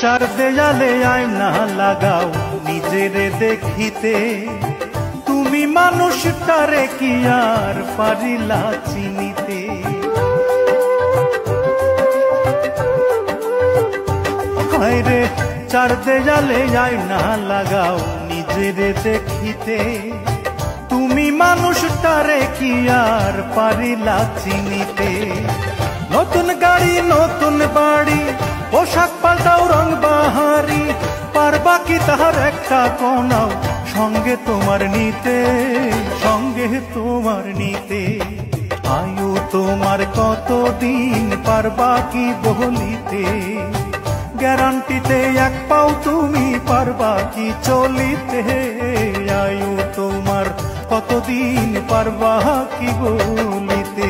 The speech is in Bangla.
চার দেয়ালে আয়না লাগাও নিজেরে দেখিতে, তুমি মানুষটারে কি আর পারিলা চিনিতে। হায়রে চার দেয়ালে আয়না লাগাও নিজেরে দেখিতে, তুমি মানুষটারে কি আর পারিলা চিনিতে। নতুন গাড়ি নতুন বাড়ি পোশাক পাল্টাও রং বাহারি, পারবা কি তাহার একটা কোনাও সঙ্গে তোমার নিতে, সঙ্গে তোমার নিতে। আয়ু তোমার কতদিন পারবা কি বলিতে, গ্যারান্টিতে এক পাও তুমি পারবা কি চলিতে। আয়ু তোমার কতদিন পারবা কি বলিতে।